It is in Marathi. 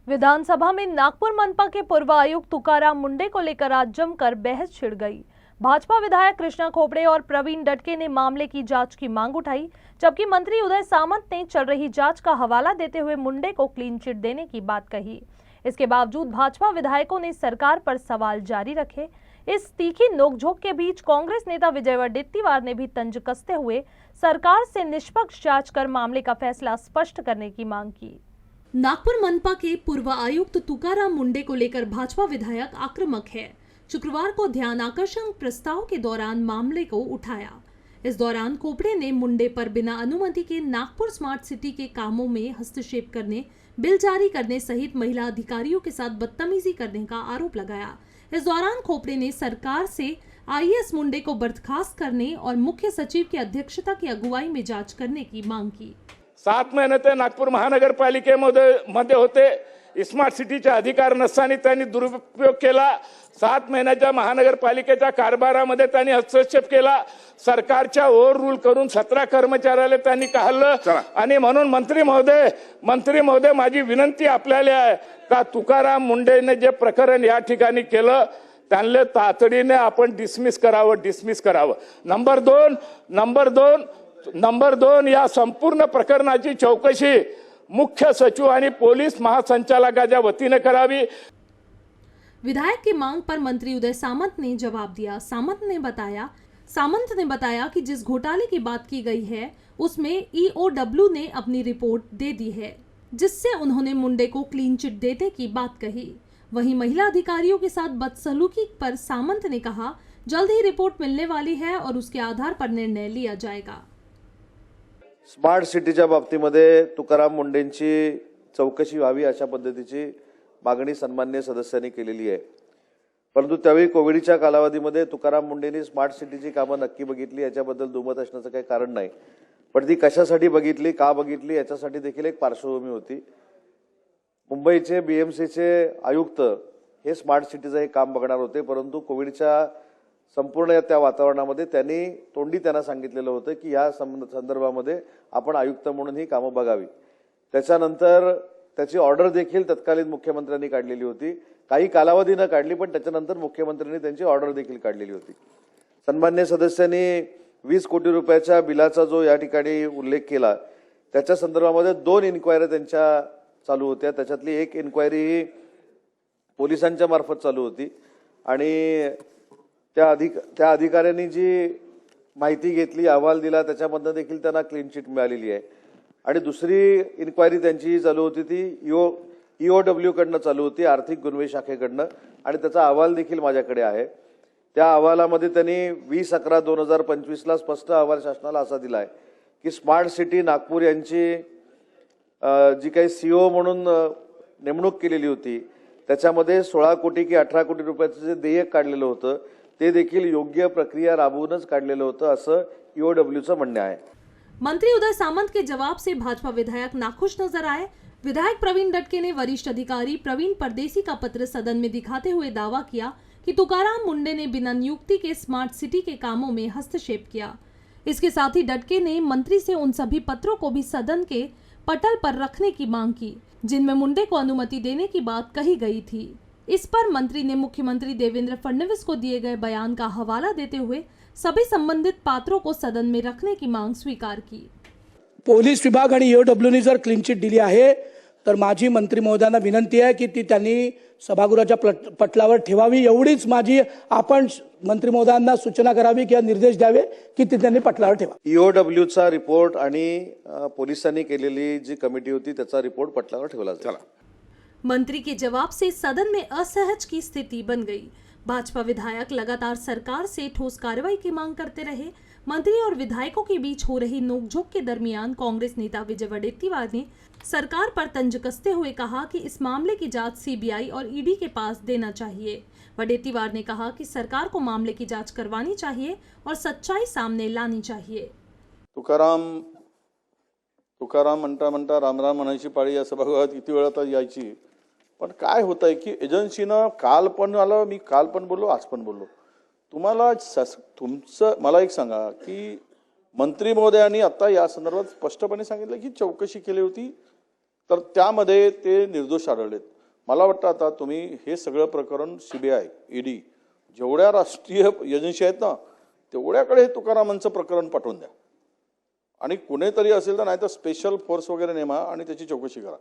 विधानसभा में नागपुर मनपा के पूर्व आयुक्त तुकाराम मुंडे को लेकर आज जमकर बहस छिड़ गई। भाजपा विधायक कृष्णा खोपड़े और प्रवीण डटके ने मामले की जांच की मांग उठाई, जबकि मंत्री उदय सामंत ने चल रही जांच का हवाला देते हुए मुंडे को क्लीन चिट देने की बात कही। इसके बावजूद भाजपा विधायकों ने सरकार पर सवाल जारी रखे। इस तीखी नोकझोंक के बीच कांग्रेस नेता विजय वडेट्टीवार ने भी तंज कसते हुए सरकार से निष्पक्ष जांच कर मामले का फैसला स्पष्ट करने की मांग की। नागपुर मनपा के पूर्व आयुक्त तुकाराम मुंडे को लेकर भाजपा विधायक आक्रामक है। शुक्रवार को ध्यान आकर्षण प्रस्ताव के दौरान मामले को उठाया। इस दौरान खोपड़े ने मुंडे पर बिना अनुमति के नागपुर स्मार्ट सिटी के कामों में हस्तक्षेप करने, बिल जारी करने सहित महिला अधिकारियों के साथ बदतमीजी करने का आरोप लगाया। इस दौरान खोपड़े ने सरकार से आईएएस मुंडे को बर्खास्त करने और मुख्य सचिव की अध्यक्षता की अगुवाई में जांच करने की मांग की। 7 महिने ते नागपूर महानगरपालिकेमध्ये होते। स्मार्ट सिटीचे अधिकार नसताना त्यांनी दुरुपयोग केला। 7 महिन्याच्या महानगरपालिकेच्या कारभारामध्ये त्यांनी हस्तक्षेप केला। सरकारच्या ओव्हर रूल करून 17 कर्मचाऱ्याला त्यांनी काढलं। आणि म्हणून मंत्री महोदय माझी विनंती आपल्याला आहे का तुकाराम मुंडेने जे प्रकरण या ठिकाणी केलं त्यांना तातडीने आपण डिसमिस करावं। नंबर 2 या संपूर्ण प्रकरणाची चौकशी मुख्य सचिव आणि पोलीस महासंचालकाच्या वतीने करावी। विधायक की मांग पर मंत्री उदय सामंत ने जवाब दिया। सामंत ने बताया कि जिस घोटाले की बात की गई है उसमें ईओडब्ल्यू ने अपनी रिपोर्ट दे दी है, जिससे उन्होंने मुंडे को क्लीन चिट देने की बात कही। वहीं महिला अधिकारियों के साथ बदसलूकी पर सामंत ने कहा, जल्द ही रिपोर्ट मिलने वाली है और उसके आधार पर निर्णय लिया जाएगा। स्मार्ट सिटीच्या बाबतीमध्ये तुकाराम मुंडेंची चौकशी व्हावी अशा पद्धतीची मागणी सन्माननीय सदस्यांनी केलेली आहे। परंतु त्यावेळी कोविडच्या कालावधीमध्ये तुकाराम मुंडेंनी स्मार्ट सिटीची कामं नक्की बघितली याच्याबद्दल दुमत असण्याचं काही कारण नाही, पण ती कशासाठी बघितली, का बघितली याच्यासाठी देखील एक पार्श्वभूमी होती। मुंबईचे बीएमसीचे आयुक्त हे स्मार्ट सिटीचं हे काम बघणार होते, परंतु कोविडच्या संपूर्ण त्या वातावरणामध्ये त्यांना सांगितलेलं होतं की या संदर्भामध्ये आपण आयुक्त म्हणून ही कामं बघावी। त्याच्यानंतर त्याची ऑर्डर देखील तत्कालीन मुख्यमंत्र्यांनी काढलेली होती। काही कालावधी न काढली, पण त्याच्यानंतर मुख्यमंत्र्यांनी त्यांची ऑर्डर देखील काढलेली होती। सन्माननीय सदस्यांनी 20 कोटी रुपयाच्या बिलाचा जो या ठिकाणी उल्लेख केला त्याच्या संदर्भामध्ये 2 इन्क्वायरी त्यांच्या चालू होत्या। त्याच्यातली एक इन्क्वायरी ही पोलिसांच्या मार्फत चालू होती आणि त्या अधिकाऱ्यांनी जी माहिती घेतली, अहवाल दिला, त्याच्यामधनं देखील त्यांना क्लीन चिट मिळालेली आहे। आणि दुसरी इन्क्वायरी त्यांची चालू होती ती ईओडब्ल्यू कडनं चालू होती, आर्थिक गुन्हे शाखेकडनं, आणि त्याचा अहवाल देखील माझ्याकडे आहे। त्या अहवालामध्ये त्यांनी 20/11/2025 ला स्पष्ट अहवाल शासनाला असा दिला आहे की स्मार्ट सिटी नागपूर यांची जी काही सीओ म्हणून नेमणूक केलेली होती त्याच्यामध्ये 16 कोटी की 18 कोटी रुपयाचं जे देयक काढलेलं होतं ते देखील योग्य प्रक्रिया राबवूनच काढलेलं होतं असं ईओडब्ल्यूचं म्हणणं आहे। मंत्री उदय सामंत के जवाब से भाजपा विधायक नाखुश नजर आए। विधायक प्रवीण डटके ने वरिष्ठ अधिकारी प्रवीण परदेसी का पत्र सदन में दिखाते हुए दावा किया कि तुकाराम मुंडे ने बिना नियुक्ति के स्मार्ट सिटी के कामों में हस्तक्षेप किया। इसके साथ ही डटके ने मंत्री से उन सभी पत्रों को भी सदन के पटल पर रखने की मांग की जिनमें मुंडे को अनुमति देने की बात कही गई थी। इस पर मंत्री ने मुख्यमंत्री देवेंद्र फडणवीस को दिए गए बयान का हवाला देते हुए सभी संबंधित पात्रों को सदन में रखने की मांग स्वीकार की। पोलीस विभाग आणि ईओडब्ल्यूने जर क्लीन चिट दिली आहे तर माझी मंत्री महोदयांना विनंती आहे की ती त्यांनी सभागृहाच्या पटलावर ठेवावी। एवढीच माझी आपण मंत्री महोदयांना सूचना करावी किंवा निर्देश द्यावे की ती त्यांनी पटलावर ठेवा। ईओडब्ल्यूचा रिपोर्ट आणि पोलिसांनी केलेली जी कमिटी होती त्याचा रिपोर्ट पटलावर ठेवला जाईल। मंत्री के जवाब से सदन में असहज की स्थिति बन गई। भाजपा विधायक लगातार सरकार से ठोस कार्रवाई की मांग करते रहे। मंत्री और विधायकों के बीच हो रही नोकझोंक के दरमियान कांग्रेस नेता विजय वडेट्टीवार ने सरकार पर तंज कसते हुए कहा कि इस मामले की जांच सीबीआई और ईडी के पास देना चाहिए। वडेट्टीवार ने कहा कि सरकार को मामले की जांच करवानी चाहिए और सच्चाई सामने लानी चाहिए। तुकाराम म्हणता रामराम म्हणायची पाळी या सभागृहात किती वेळा तर यायची, पण काय होतंय की एजन्सीनं काल पण आलं, मी काल पण बोललो, आज पण बोललो। तुम्हाला तुमचं मला एक सांगा की मंत्री महोदयांनी आता या संदर्भात स्पष्टपणे सांगितलं की चौकशी केली होती तर त्यामध्ये ते निर्दोष आढळलेत। मला वाटतं आता तुम्ही हे सगळं प्रकरण CBI, ED जेवढ्या राष्ट्रीय एजन्सी आहेत ना तेवढ्याकडे हे तुकारामांचं प्रकरण पाठवून द्या आणि कुणीतरी असेल तर नाही तर स्पेशल फोर्स वगैरे नेमा आणि त्याची चौकशी करा.